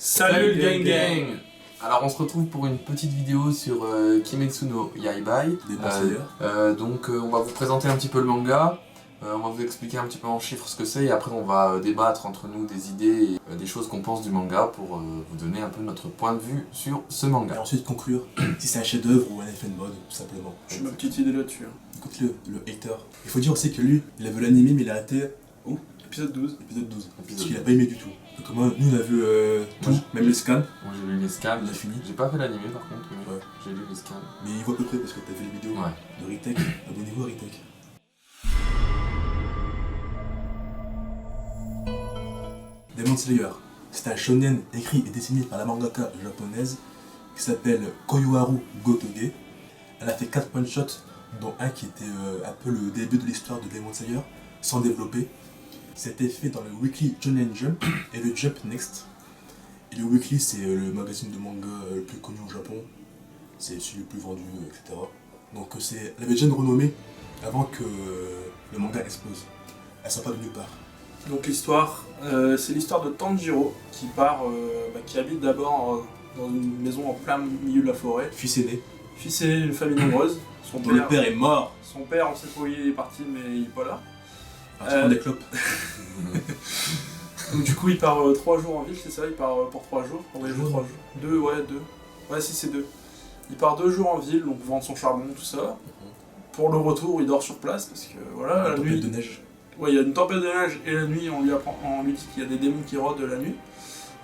Salut le gang gang. Alors on se retrouve pour une petite vidéo sur Kimetsu no Yaibai. Donc on va vous présenter un petit peu le manga, on va vous expliquer un petit peu en chiffres ce que c'est et après on va débattre entre nous des idées et des choses qu'on pense du manga pour vous donner un peu notre point de vue sur ce manga. Et ensuite conclure si c'est un chef-d'œuvre ou un effet de mode, tout simplement. J'ai ma petite idée là-dessus. Écoute le hater. Il faut dire aussi que lui, il a vu l'anime mais il a arrêté où Épisode 12. Épisode 12. Parce qu'il a pas aimé du tout. Donc moi, nous on a vu tout, même les scans. Moi j'ai lu les scans, On a fini. J'ai pas fait l'animé par contre, mais Ouais. j'ai lu les scans. Mais il voit à peu près parce que t'as vu les vidéos Ouais. de Retech. Abonnez-vous à Retech. Demon Slayer, c'est un shonen écrit et dessiné par la mangaka japonaise qui s'appelle Koyoharu Gotoge. Elle a fait 4 one-shots, dont un qui était un peu le début de l'histoire de Demon Slayer, sans développer. C'était fait dans le Weekly Shonen Jump et le Jump Next. Et le Weekly, c'est le magazine de manga le plus connu au Japon. C'est celui le plus vendu, etc. Donc elle avait déjà une renommée avant que le manga explose. Elle sort pas de nulle part. Donc l'histoire, c'est l'histoire de Tanjiro qui qui habite d'abord dans une maison en plein milieu de la forêt. Fils aîné, Fils aîné d'une famille nombreuse. dont le père est mort. Son père, on sait pas où il est parti, mais il est pas là. Alors, tu prends des clopes. Donc du coup, il part 3 jours en ville, c'est ça? Il part pour 3 jours. On va jouer 3 jours. 2, ouais, 2. Ouais, si, c'est 2. Il part 2 jours en ville, donc vendre son charbon, tout ça. Pour le retour, il dort sur place parce que voilà, la nuit. De neige. Ouais, il y a une tempête de neige et la nuit, on lui dit qu'il y a des démons qui rôdent de la nuit.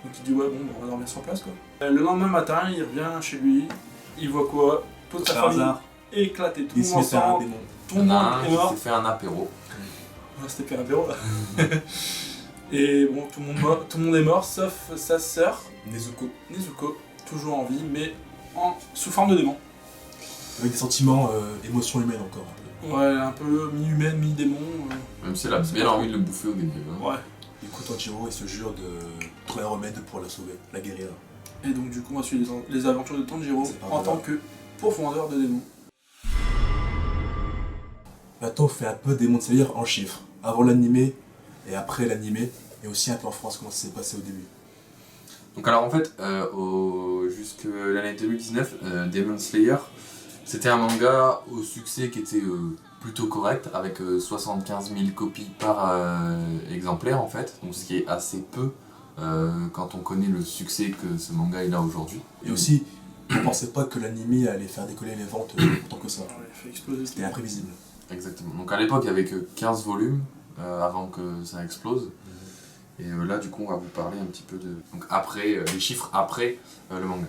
Donc il dit ouais, bon, on va dormir sur place quoi. Le lendemain matin, il revient chez lui, il voit quoi? Toute sa famille éclatée, tout le monde ensemble, tout le monde est mort. Il s'est fait un apéro. Ouais, c'était fait un apéro là. Et bon, tout le monde est mort sauf sa sœur, Nezuko, toujours en vie, mais sous forme de démon. Avec des sentiments, émotions humaines encore. Ouais, un peu mi-humaine, mi-démon. Même si elle a bien envie de le bouffer au début. Hein. Ouais. Du coup, Tanjiro, il se jure de trouver un remède pour la sauver, la guérir. Et donc du coup, on va suivre les aventures de Tanjiro en tant que profondeur de démon. Maintenant, on fait un peu Demon Slayer en chiffres. Avant l'animé et après l'animé, et aussi un peu en France, comment ça s'est passé au début. Donc alors en fait, jusque l'année 2019, Demon Slayer, c'était un manga au succès qui était plutôt correct, avec 75 000 copies par exemplaire en fait, donc ce qui est assez peu quand on connaît le succès que ce manga il a aujourd'hui. Et aussi, on pensait pas que l'animé allait faire décoller les ventes autant que ça. Ouais, il fait exploser. C'était imprévisible. Exactement. Donc à l'époque il n'y avait que 15 volumes avant que ça explose. Et là du coup on va vous parler un petit peu de... Donc après, les chiffres après le manga,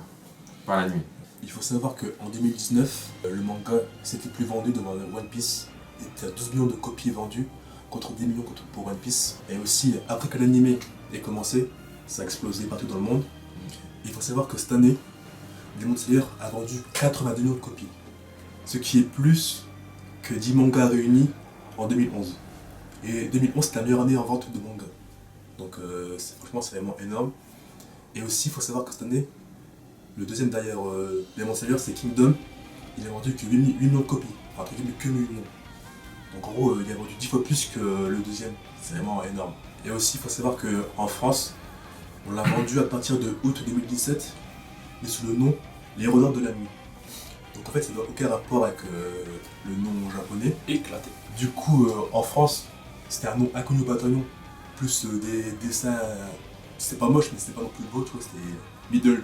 pas l'anime. Il faut savoir qu'en 2019, le manga s'était plus vendu devant One Piece. Il était à 12 millions de copies vendues contre 10 millions pour One Piece. Et aussi, après que l'animé ait commencé, ça a explosé partout dans le monde. Il faut savoir que cette année, Demon Slayer a vendu 82 millions de copies. Ce qui est plus que 10 mangas réunis en 2011. Et 2011, c'était la meilleure année en vente de manga. Donc franchement, c'est vraiment énorme. Et aussi, il faut savoir que cette année, le deuxième derrière Demon Slayer, c'est Kingdom. Il a vendu que 8 millions de copies. Enfin, entre guillemets, que 8 millions. Donc en gros, il a vendu 10 fois plus que le deuxième. C'est vraiment énorme. Et aussi, il faut savoir qu'en France, on l'a vendu à partir de août 2017, mais sous le nom Les Renards de la Nuit. Donc en fait, ça n'a aucun rapport avec le nom japonais. Éclaté. Du coup, en France, c'était un nom inconnu au bataillon. Plus des dessins. C'était pas moche, mais c'était pas non plus beau, tu vois, c'était middle.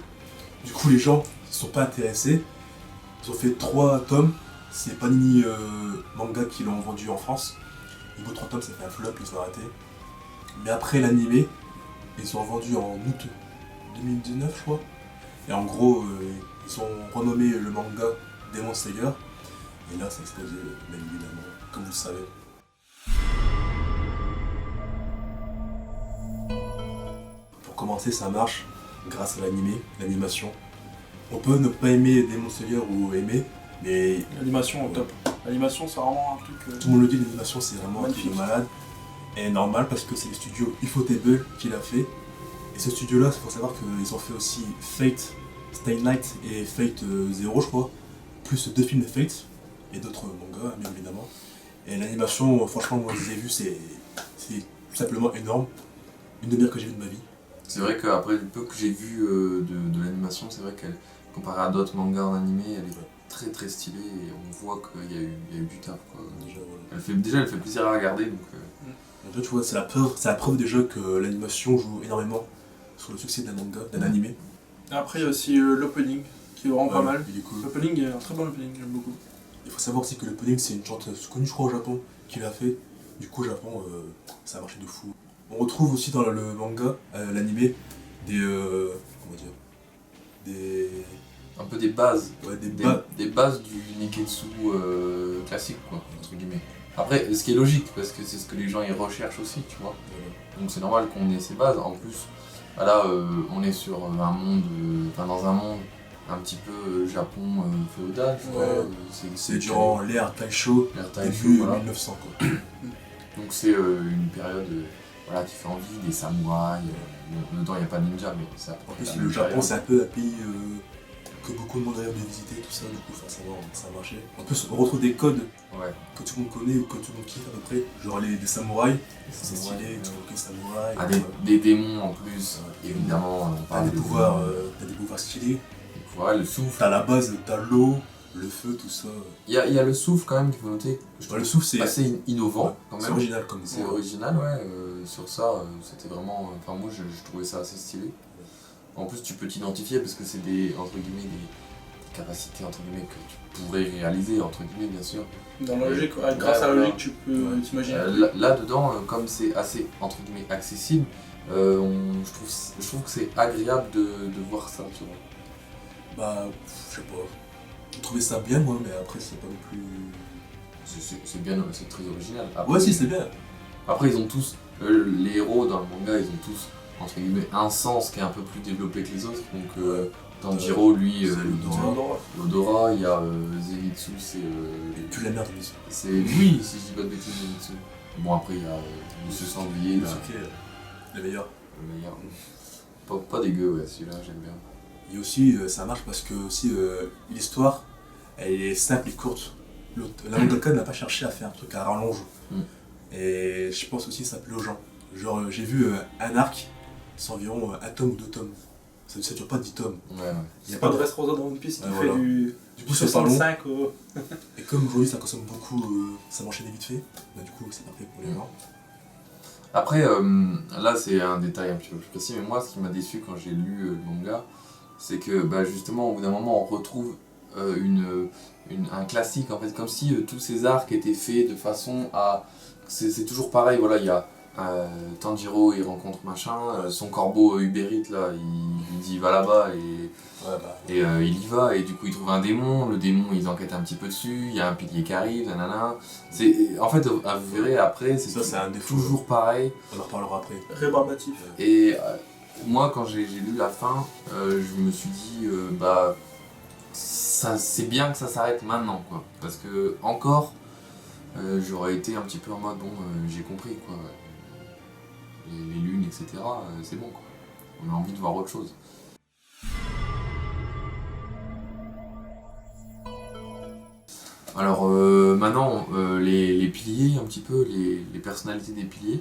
Du coup, les gens ne se sont pas intéressés. Ils ont fait 3 tomes. C'est Panini Manga qui l'ont vendu en France. Au bout de 3 tomes, ça fait un flop, ils ont arrêté. Mais après l'animé, ils sont vendus en août 2019, je crois. Et en gros, ils ont renommé le manga Demon Slayer. Et là, ça a explosé, bien évidemment, comme vous le savez. Pour commencer, ça marche grâce à l'animé, l'animation. On peut ne pas aimer Demon Slayer ou aimer, mais L'animation au top. L'animation, c'est vraiment un truc. tout le monde le dit, l'animation c'est vraiment un truc magnifique. de malade. Et normal parce que c'est le studio Ufotable qui l'a fait. Et ce studio-là, il faut savoir qu'ils ont fait aussi Fate, Stay Night et Fate Zero, je crois. Plus 2 films de Fate et d'autres mangas, bien évidemment. Et l'animation, franchement, moi je les ai vus, c'est tout simplement énorme. Une des meilleures que j'ai vues de ma vie. C'est vrai qu'après le peu que j'ai vu de l'animation, c'est vrai qu'elle, comparée à d'autres mangas en animé, elle est très très stylée et on voit qu'il y a eu du taf quoi. Déjà, elle fait plaisir à regarder donc. Donc là, tu vois, c'est la preuve déjà que l'animation joue énormément sur le succès d'un manga, d'un animé. Après, il y a aussi l'opening qui est vraiment pas mal. Il est cool. L'opening est un très bon opening, j'aime beaucoup. Il faut savoir aussi que l'opening, c'est une chanteuse connue, je crois, au Japon, qui l'a fait. Du coup, au Japon, ça a marché de fou. On retrouve aussi dans le manga, l'animé, des. Comment dire. Des. Un peu des bases. Ouais, des bases du Neketsu classique quoi, entre guillemets. Après, ce qui est logique, parce que c'est ce que les gens y recherchent aussi, tu vois. Donc c'est normal qu'on ait ces bases. En plus, voilà, on est sur un monde, dans un monde un petit peu Japon féodal, tu vois. C'est durant l'ère Taisho, début 1900 quoi. Donc c'est une période voilà, qui fait envie, des samouraïs. Dedans il n'y a pas de ninja, mais ça. En plus, le Japon, c'est un peu un pays que beaucoup de monde rêve de visiter, tout ça, du coup forcément ça a marché. En plus, on retrouve des codes que tout le monde connaît ou que tout le monde kiffe à peu près, genre des samouraïs, c'est stylé, tout le monde kiffe samouraïs. Ah, des démons en plus, évidemment. T'as des pouvoirs stylés. Le souffle. T'as la base, t'as l'eau, le feu, tout ça. Il y a le souffle quand même qu'il faut noter. Le souffle, c'est assez innovant quand même. C'est original comme c'est original, ouais. Sur ça, c'était vraiment. Enfin, moi je trouvais ça assez stylé. En plus, tu peux t'identifier parce que c'est des capacités entre guillemets que tu pourrais réaliser, entre guillemets, bien sûr. Dans la logique, grâce à la logique, tu peux t'imaginer. Là-dedans, comme c'est assez entre guillemets accessible, je trouve que c'est agréable de voir ça, tu vois. Bah, je sais pas. J'ai trouvé ça bien, moi, mais après, c'est pas non plus. C'est bien, c'est très original. Après, ouais, si, c'est bien. Après, ils ont tous, les héros dans le manga, ils ont tous, entre guillemets, un sens qui est un peu plus développé que les autres. Donc, Tanjiro, lui, l'Odora, il y a Zenitsu, c'est. Tu la merde, Zenitsu. C'est lui, si je dis pas de bêtises, Zenitsu. Bon, après, il y a Monsieur Sanglier, là. Le meilleur. Le meilleur. Pas dégueu, ouais, celui-là, j'aime bien. Et aussi, ça marche parce que aussi l'histoire, elle est simple et courte. La mangaka n'a pas cherché à faire un truc à rallonge. Et je pense aussi que ça plaît aux gens. Genre, j'ai vu un arc, c'est environ un tome ou 2 tomes. Ça dure pas 10 tomes. Ouais. Il n'y a pas de Dressrosa dans One Piece qui fait du coup, 65 Et comme aujourd'hui ça consomme beaucoup, ça m'enchaîne vite fait. Bah, du coup, c'est parfait pour les gens. Après, là c'est un détail un petit peu plus précis, mais moi ce qui m'a déçu quand j'ai lu le manga, c'est que justement au bout d'un moment on retrouve un classique en fait, comme si tous ces arcs étaient faits de façon à... C'est toujours pareil, voilà, il y a Tanjiro il rencontre machin, son corbeau Uberite là, il dit va là-bas et il y va et du coup il trouve un démon, le démon ils enquêtent un petit peu dessus, il y a un pilier qui arrive, nanana. En fait vous verrez après, c'est toujours pareil. On en reparlera après. Rébarbatif. Et moi quand j'ai lu la fin, je me suis dit c'est bien que ça s'arrête maintenant quoi, parce que encore j'aurais été un petit peu en mode j'ai compris quoi, les lunes etc, c'est bon quoi, on a envie de voir autre chose. Alors maintenant les piliers un petit peu, les personnalités des piliers.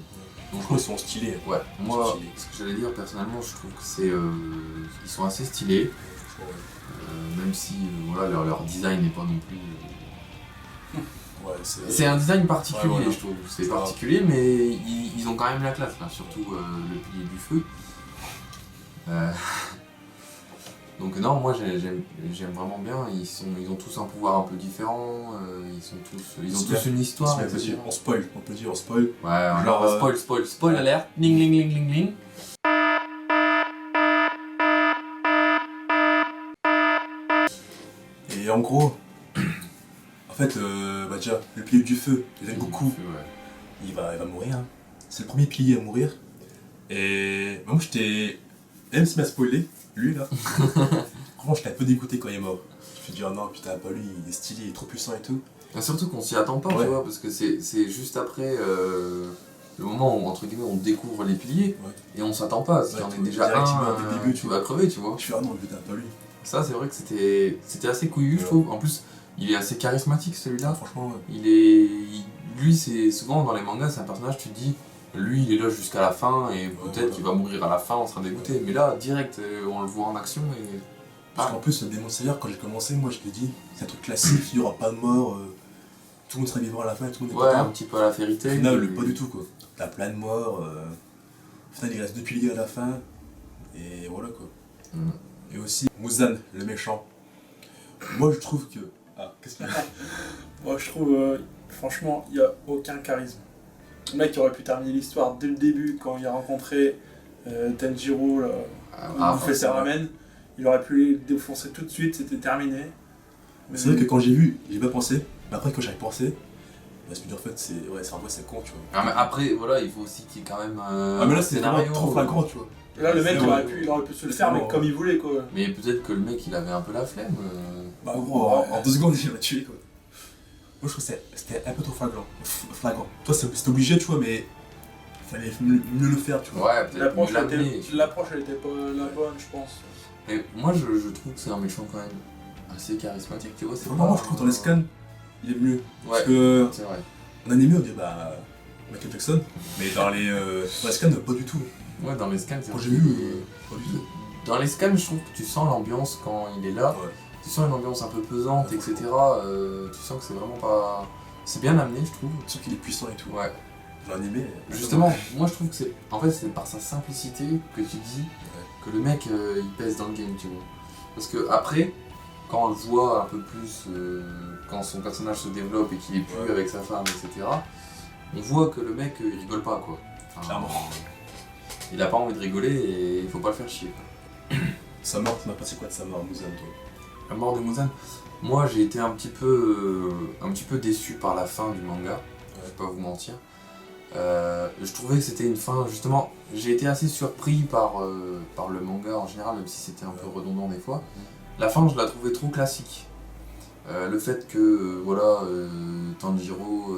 Donc je trouve qu'ils sont stylés. Ouais, moi ce que j'allais dire personnellement je trouve que c'est ils sont assez stylés. Même si voilà, leur design n'est pas non plus... c'est un design particulier je trouve, c'est particulier mais ils ont quand même la classe là, surtout le pilier du feu. Donc non, moi j'aime vraiment bien, ils ont tous un pouvoir un peu différent, ils ont tous une histoire. On spoil, on peut dire on spoil. Ouais, alors spoil alert, ling ling ling ling ling. Et en gros, en fait, déjà, le pilier du feu, je l'aime beaucoup. Il va mourir. Hein. C'est le premier pilier à mourir. Et moi, j'étais. Même s'il m'a spoilé, lui là. Franchement, j'étais un peu dégoûté quand il est mort. Je me suis dit, oh non, putain, pas lui, il est stylé, il est trop puissant et tout. Et surtout qu'on s'y attend pas, tu vois, parce que c'est juste après le moment où, entre guillemets, on découvre les piliers et on s'attend pas. Parce qu'il y en a déjà un, début, tu vas crever, tu vois. Je suis ah non, putain, pas lui. Ça, c'est vrai que c'était assez couillu, je trouve. En plus, il est assez charismatique celui-là. Franchement, lui, c'est souvent dans les mangas, c'est un personnage, tu te dis, lui il est là jusqu'à la fin et peut-être qu'il va mourir à la fin, on sera dégoûté. Mais là, direct, on le voit en action et... Parce qu'en plus, le Demon Slayer, quand j'ai commencé, moi je l'ai dit, c'est un truc classique, il n'y aura pas de mort, tout le monde sera vivant à la fin, tout le monde est Ouais, content. un petit peu à la Fairy Au Tail. final, pas du tout quoi. T'as plein de morts, au final il reste 2 piliers à la fin, et voilà quoi. Et aussi, Muzan, le méchant. Moi je trouve que... Ah, qu'est-ce qu'il y a? Moi je trouve, franchement, il n'y a aucun charisme. Le mec qui aurait pu terminer l'histoire dès le début, quand il a rencontré Tenjiro, là, il fait ses ramen, il aurait pu les défoncer tout de suite, c'était terminé. Mais C'est vrai que quand j'ai vu, j'ai pas pensé, mais après quand j'avais pensé, je me suis dit en fait, c'est con, tu vois. Ah, mais après, voilà, il faut aussi qu'il y ait quand même Ah mais là c'est vraiment trop flagrant, tu vois. là, le mec, C'est il aurait pu se le faire, mais comme il voulait, quoi. Mais peut-être que le mec il avait un peu la flemme. Bah gros, en 2 secondes il m'a tué quoi. Moi je trouve que c'était un peu trop flagrant. Toi c'était obligé, tu vois, mais fallait mieux le faire, tu vois. Ouais, peut-être mieux l'amener. L'approche, elle était pas la bonne, je pense. Et moi je trouve que c'est un méchant quand même assez charismatique, tu vois. C'est Vraiment, moi je trouve que dans les scans, il est mieux. Ouais, Parce que c'est vrai. en animé on dit bah Michael Jackson, mais dans les scans pas du tout. Ouais, dans les scans, c'est Quand vrai j'ai qu'il vu, est- pas du tout. Dans les scans, je trouve que tu sens l'ambiance quand il est là. Ouais. Tu sens une ambiance un peu pesante, Ouais, etc. Tu sens que c'est vraiment pas... C'est bien amené, je trouve. Sauf qu'il est puissant et tout. Ouais. Dans l'animé. Justement, moi je trouve que c'est... En fait, c'est par sa simplicité que tu dis que le mec, il pèse dans le game, tu vois. Parce que après, quand on le voit un peu plus, quand son personnage se développe et qu'il est plus avec sa femme, etc., on voit que le mec, il rigole pas, quoi. Enfin, Clairement. il a pas envie de rigoler et il faut pas le faire chier, quoi. Sa mort, t'en as passé quoi de sa mort, Muzan, toi? La mort de Muzan, moi j'ai été un petit peu déçu par la fin du manga, je vais pas vous mentir. Je trouvais que c'était une fin, justement, j'ai été assez surpris par le manga en général, même si c'était un peu redondant des fois. La fin, je la trouvais trop classique. Le fait que, Tanjiro,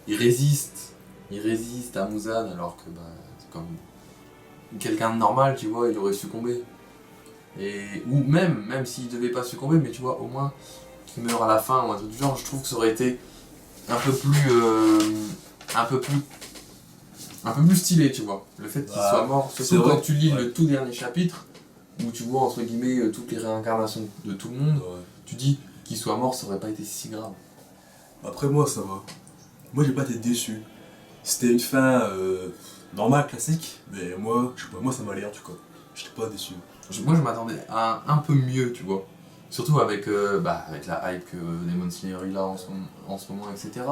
il résiste à Muzan alors que c'est comme quelqu'un de normal, tu vois, il aurait succombé. Ou même s'il devait pas succomber, mais tu vois, au moins qu'il meurt à la fin ou un truc du genre, je trouve que ça aurait été un peu plus stylé, tu vois. Le fait qu'il soit mort, surtout quand tu lis le tout dernier chapitre, où tu vois entre guillemets toutes les réincarnations de tout le monde, tu dis qu'il soit mort, ça aurait pas été si grave. Après moi ça va. Moi j'ai pas été déçu. C'était une fin normale, classique, mais moi, je sais pas, moi ça m'a l'air, tu vois. J'étais pas déçu. Moi je m'attendais à un peu mieux, tu vois. Surtout avec la hype que Demon Slayer il a en ce moment, etc.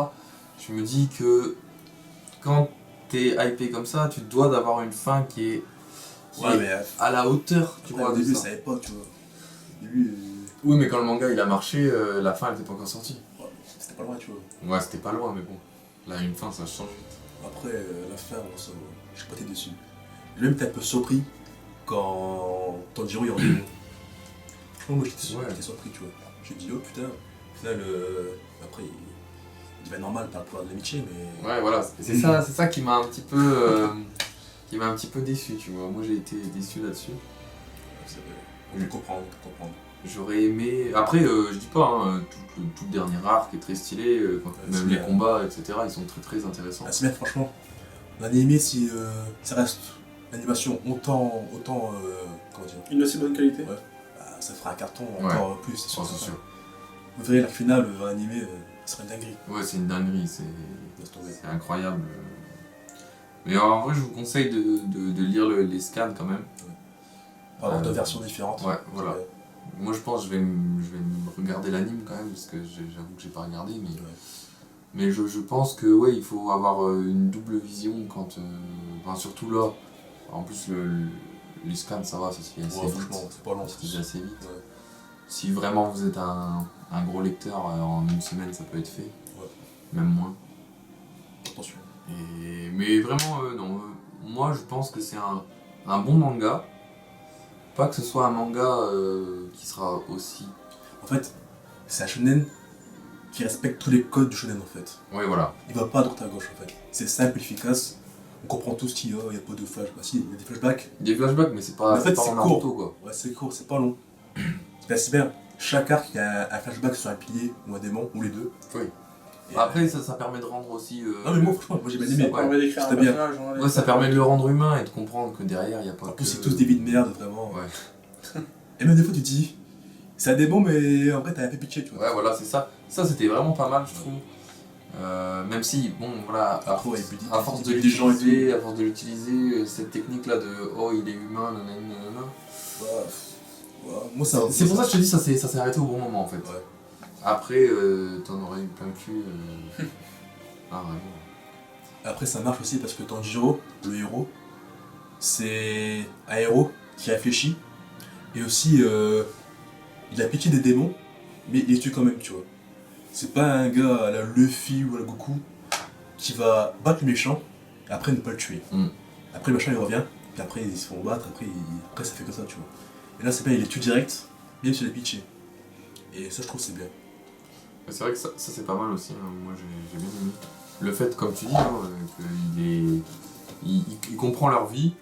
Je me dis que quand t'es hypé comme ça, tu dois d'avoir une fin qui est à la hauteur, tu vois. Au début, je savais pas, tu vois. Au début, Oui, mais quand le manga il a marché, la fin elle était pas encore sortie. c'était pas loin, tu vois. Ouais, c'était pas loin, mais bon. Là, une fin ça change vite. Après, la fin, j'ai pas été déçu. J'ai même été un peu surpris quand Tanjiro est revenu. Franchement, moi j'étais surpris, tu vois. J'ai dit, oh putain, au final, après, il devient normal par le pouvoir de l'amitié, mais. Ouais, voilà, c'est ça qui m'a un petit peu déçu, tu vois. Moi j'ai été déçu là-dessus. On peut comprendre, J'aurais aimé. Après, je dis pas, tout le dernier arc est très stylé, même les combats, etc., ils sont très très intéressants. Ah, c'est bien, franchement. L'animé, si ça reste l'animation autant comment dire, Une aussi bonne qualité. Ouais. Ça fera un carton encore plus, c'est sûr. sûr. Vous verrez la finale en animé, ça sera une dinguerie. Ouais, c'est une dinguerie, c'est incroyable. Mais en vrai, je vous conseille de lire les scans quand même. Par avoir deux versions différentes. Ouais, voilà. Moi je pense que je vais me regarder l'anime quand même, parce que j'avoue que j'ai pas regardé, mais je pense que ouais, il faut avoir une double vision quand. Surtout là. En plus, les scans ça va, ça se fait assez vite. Franchement, c'est pas long. Ça se fait assez vite. Ouais. Si vraiment vous êtes un gros lecteur, en une semaine ça peut être fait. Ouais. Même moins. Attention. Mais vraiment, non. Moi je pense que c'est un bon manga. Pas que ce soit un manga qui sera aussi... En fait, c'est un shonen qui respecte tous les codes du shonen en fait. Ouais, voilà. Il va pas à droite à gauche en fait. C'est simple, efficace. On comprend tout ce qu'il y a, il n'y a pas de flashbacks. Si, il y a des flashbacks. Il y a des flashbacks, mais c'est pas, en fait, pas c'est en court. Naruto, quoi. Ouais, c'est court, c'est pas long. C'est bien. Chaque arc, il y a un flashback sur un pilier ou un démon, ou les deux. Oui. Après, ça permet de rendre aussi. Non, mais moi, franchement, j'ai bien aimé. Ça permet d'écrire un c'était bien. personnage. Hein, Ouais, ça permet de le rendre humain et de comprendre que derrière, il n'y a pas En que... plus, c'est tous des vies de merde, vraiment. Ouais. Et même des fois, tu te dis, c'est un démon, mais en vrai, t'as un peu pitché, tu vois. Ouais, voilà, c'est ça. Ça, c'était vraiment pas mal, je trouve. Même si, bon, voilà, à force de l'utiliser, cette technique-là de « oh, il est humain, nanana ». Moi, ça. C'est pour ça que je te dis, ça s'est arrêté au bon moment, en fait. Ouais. Après, t'en aurais eu plein le cul. Ah, vraiment. Après, ça marche aussi parce que Tanjiro, le héros, c'est un héros qui réfléchit et aussi il a pitié des démons, mais il les tue quand même, tu vois. C'est pas un gars à la Luffy ou à la Goku qui va battre le méchant et après ne pas le tuer. Après, le méchant il revient, puis après ils se font battre, après ça fait que ça, tu vois. Et là, c'est pas, il les tue direct, même s'il a pitié. Et ça, je trouve, c'est bien. C'est vrai que ça c'est pas mal aussi, hein. Moi j'ai bien aimé. Le fait, comme tu dis, hein, il comprend leur vie,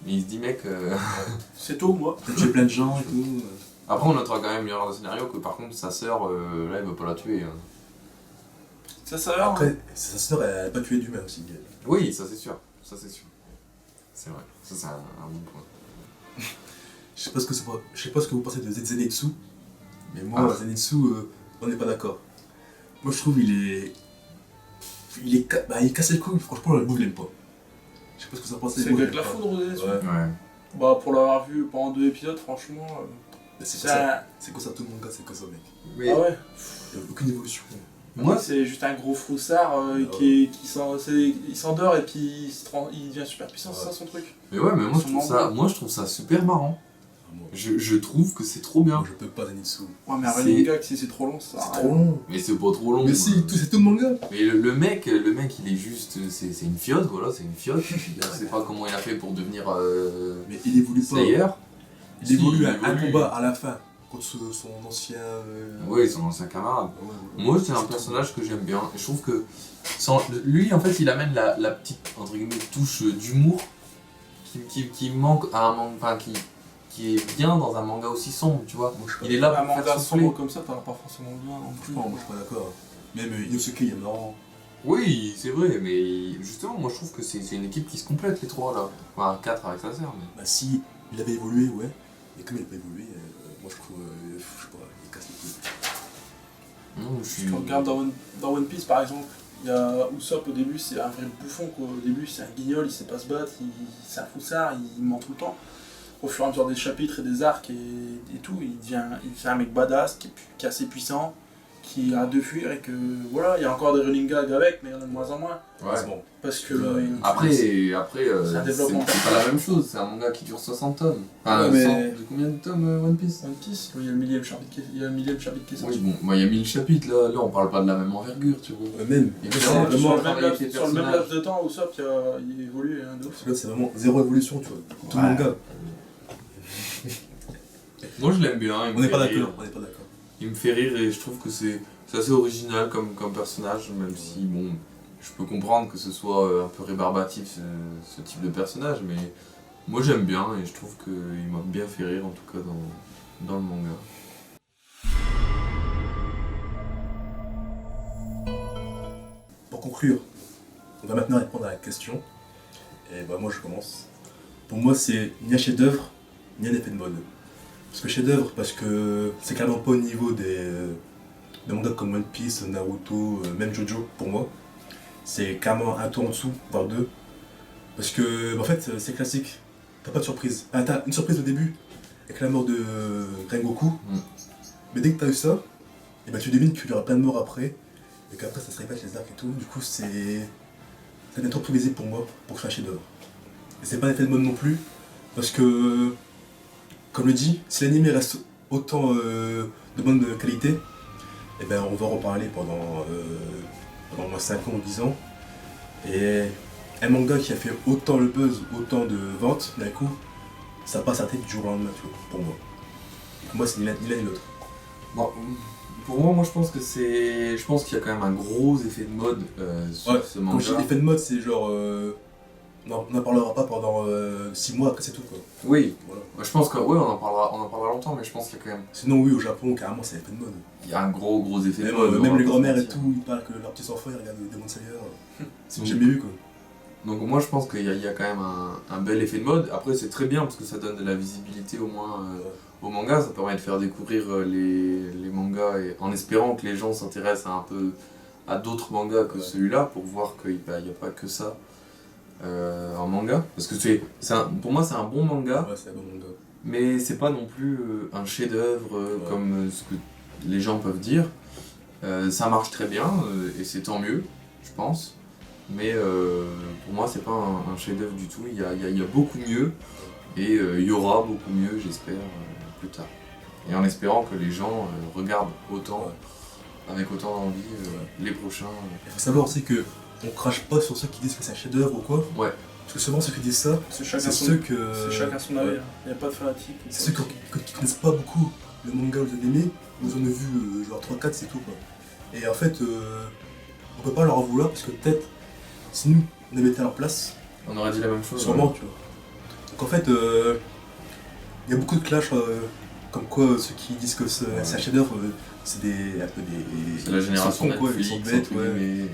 mais il se dit mec... C'est tôt, moi. T'as tué plein de gens et tout. Après on notera quand même l'erreur de scénario que par contre sa sœur, là il veut pas la tuer. Hein. Sa sœur. Après, sa sœur, elle a pas tué d'humain aussi. Oui, ça c'est sûr. Ça c'est sûr. C'est vrai. Ça c'est un bon point. Je sais pas ce que vous pensez de Zenitsu, mais moi, Zenitsu, on n'est pas d'accord. Moi, je trouve il casse les couilles, franchement, le move, je l'aime pas. Je sais pas ce que vous en pensez. C'est avec la foudre, Zenitsu. Ouais. Bah, pour l'avoir vu pendant 2 épisodes, franchement. C'est comme ça, tout le manga, c'est comme ça, mec. Mais... Ah ouais. Il n'y a aucune évolution. Moi, c'est juste un gros froussard qui s'endort et puis il devient super puissant, c'est ça son truc. Mais ouais, mais moi je trouve ça super marrant. Je trouve que c'est trop bien. Moi, je peux pas Zenitsu. Ouais, mais un running gag, si c'est trop long, ça. C'est trop long. Mais c'est pas trop long. Mais si, c'est tout le manga. Mais le mec, il est juste. C'est une fiotte, voilà, c'est une fiotte. Je sais pas comment il a fait pour devenir. Mais il évolue Slayer. pas. Il évolue un combat à la fin contre son ancien. Oui, son ancien camarade. Moi, c'est un personnage que j'aime bien. Je trouve que. Lui, en fait, il amène la petite, entre guillemets, touche d'humour qui manque à un manga. Qui est bien dans un manga aussi sombre, tu vois. Il est là pour faire souffler. Sombre comme ça, t'as pas forcément bien non plus. Moi, je suis pas d'accord. Même Inosuke, il est marrant. Oui, c'est vrai, mais justement, moi je trouve que c'est une équipe qui se complète, les trois là. Enfin, 4 avec sa sœur, mais. Bah, si il avait évolué, ouais. Mais comme il n'a pas évolué, moi je trouve. Je sais pas, il casse les couilles. Non, je suis. Tu regardes dans One Piece par exemple, il y a Usopp au début, c'est un vrai bouffon quoi. Au début, c'est un guignol, il sait pas se battre, c'est un foussard, il ment tout le temps. Au fur et à mesure des chapitres et des arcs et tout, il fait un mec badass qui est assez puissant, qui a de fuir et que voilà, il y a encore des running gags avec, mais il y en a de moins en moins. Ouais. C'est bon. Parce que. Après, c'est un développement. c'est pas la même chose, c'est un manga qui dure 60 tomes. Enfin, Ouais, mais- de combien de tomes One Piece? One Piece, il y a le millième chapitre qui est sorti. Oui, bon, moi il y a 1000 chapitres, là on parle pas de la même envergure, tu vois. Même. Et Là, puis, c'est vraiment, vraiment, Sur le même laps de temps, Usopp il évolue de ouf. là, c'est vraiment zéro évolution, tu vois. Tout le Ouais. manga. Moi je l'aime bien, il me On n'est fait pas rire. d'accord. On n'est pas d'accord. Il me fait rire et je trouve que c'est assez original comme personnage, même si bon, je peux comprendre que ce soit un peu rébarbatif ce type de personnage, mais moi j'aime bien et je trouve qu'il m'a bien fait rire en tout cas dans le manga. Pour conclure, on va maintenant répondre à la question. Et bah, moi, je commence. Pour moi, c'est ni un chef-d'œuvre, ni un effet de mode. Parce que chef-d'œuvre, parce que c'est clairement pas au niveau des mangas comme One Piece, Naruto, même Jojo, pour moi. C'est clairement un tour en dessous, voire deux. Parce que, en fait, c'est classique. T'as pas de surprise. Ah, t'as une surprise au début, avec la mort de Rengoku. Mais dès que t'as eu ça, et bah, tu devines qu'il y aura plein de morts après. Et qu'après, ça se répète les arcs et tout. Du coup, ça devient trop prévisible pour moi, pour créer un chef-d'œuvre. Et c'est pas un effet de mode non plus, parce que, comme le dit, si l'anime reste autant de bonne qualité, et ben on va en reparler pendant au moins 5 ans ou 10 ans. Et un manga qui a fait autant le buzz, autant de ventes d'un coup, ça passe à tête du jour au lendemain, tu vois, pour moi. Pour moi, c'est ni l'un ni l'autre. Bon, pour moi, je pense qu'il y a quand même un gros effet de mode sur ce Quand manga. je dis effet de mode, c'est genre. On n'en parlera pas pendant 6 mois, après c'est tout quoi. Oui, Voilà. je pense que oui, on en parlera longtemps, mais je pense qu'il y a quand même Sinon oui, au Japon, carrément, c'est l'effet de mode. il y a un gros effet de Même, mode. même on les va pas grand-mères se et mentir. tout, ils parlent que leurs petits enfants ils regardent Demon Slayer. C'est Donc- jamais vu quoi. Donc moi je pense qu'il y a quand même un bel effet de mode. Après c'est très bien parce que ça donne de la visibilité au moins au manga, ça permet de faire découvrir les mangas et en espérant que les gens s'intéressent un peu à d'autres mangas que Ouais. celui-là pour voir qu'il n'y a pas que ça en manga. Parce que pour moi c'est un bon manga, Ouais, c'est un bon manga. mais c'est pas non plus un chef-d'œuvre Ouais. comme ce que les gens peuvent dire. Ça marche très bien et c'est tant mieux, je pense. Mais pour moi, c'est pas un chef-d'œuvre du tout. Il y a beaucoup mieux et il y aura beaucoup mieux, j'espère, plus tard. Et en espérant que les gens regardent autant, avec autant d'envie, les prochains. Il faut savoir aussi que on crache pas sur ceux qui disent que c'est un chef-d'œuvre ou quoi. Ouais. Parce que souvent ceux qui disent ça, C'est chacun c'est son, ceux que. c'est chacun son avis, ouais. hein. Il n'y a pas de fanatique. C'est ceux qui connaissent pas beaucoup le manga ou l'anime, ils en ont vu genre 3-4, c'est tout quoi. Et en fait, on peut pas leur en vouloir parce que peut-être, si nous, on avait été à leur place, On aurait dit la même chose. sûrement, tu vois. Donc en fait, il y a beaucoup de clash, comme quoi ceux qui disent que c'est un chef-d'œuvre, c'est un peu des. C'est la génération ils sont cons, quoi, Netflix, ils sont bêtes, entre ouais. guillemets.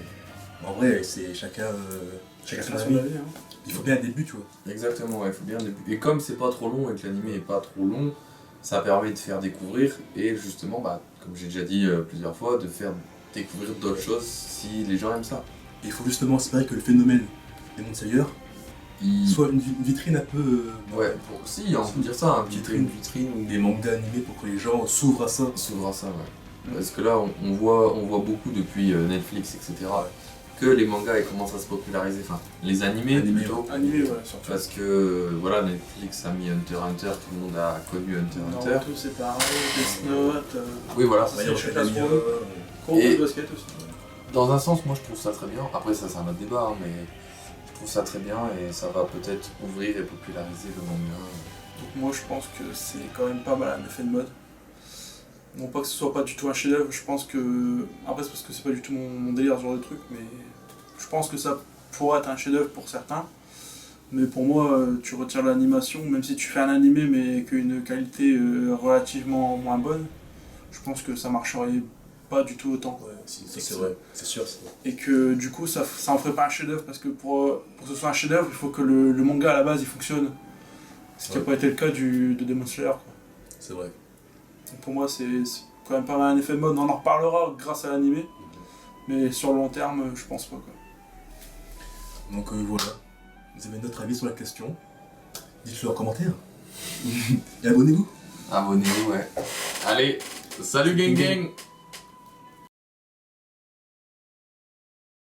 En vrai, c'est chacun Chacun son son avis. avis. Hein. Il faut bien un début, tu vois. Exactement, ouais, il faut bien débuter. Et comme c'est pas trop long et que l'anime est pas trop long, ça permet de faire découvrir et justement, bah, comme j'ai déjà dit plusieurs fois, de faire découvrir d'autres choses si les gens aiment ça. Et il faut justement espérer que le phénomène Demon Slayer soit une vitrine un peu. Ouais, si, on peut dire ça, une vitrine ou Des mangas animés pour que les gens s'ouvrent à ça. s'ouvre à ça, ouais. Parce que là, on voit beaucoup depuis Netflix, etc., que les mangas ils commencent à se populariser, enfin, les animés Animés, plutôt. Animé, ouais, surtout. Parce que voilà, Netflix a mis Hunter x Hunter, tout le monde a connu Hunter x Hunter. Naruto, c'est pareil, Death Note, Oui, voilà, c'est Ouais, chacun son Academia, avis. Gros Et- de basket aussi. dans un sens, moi je trouve ça très bien. Après, ça, c'est un autre débat, hein, mais je trouve ça très bien et ça va peut-être ouvrir et populariser le manga. Donc moi je pense que c'est quand même pas mal un effet de mode. Non pas que ce soit pas du tout un chef-d'œuvre, je pense que... Après c'est parce que c'est pas du tout mon délire ce genre de truc, mais je pense que ça pourrait être un chef-d'œuvre pour certains. Mais pour moi, tu retires l'animation, même si tu fais un animé mais qu'une qualité relativement moins bonne, je pense que ça marcherait pas du tout autant. Ouais, c'est vrai, c'est sûr. Et que du coup ça en ferait pas un chef-d'œuvre parce que pour que ce soit un chef-d'œuvre, il faut que le manga à la base il fonctionne. Ce qui n'a Ouais. pas été le cas de Demon Slayer, quoi. C'est vrai. Donc pour moi, c'est quand même pas mal un effet de mode. On en reparlera grâce à l'animé, mais sur le long terme, je pense pas, quoi. Donc voilà. Vous avez notre avis sur la question. Dites-le en commentaire. Et abonnez-vous. Abonnez-vous, ouais. Allez, salut gang gang!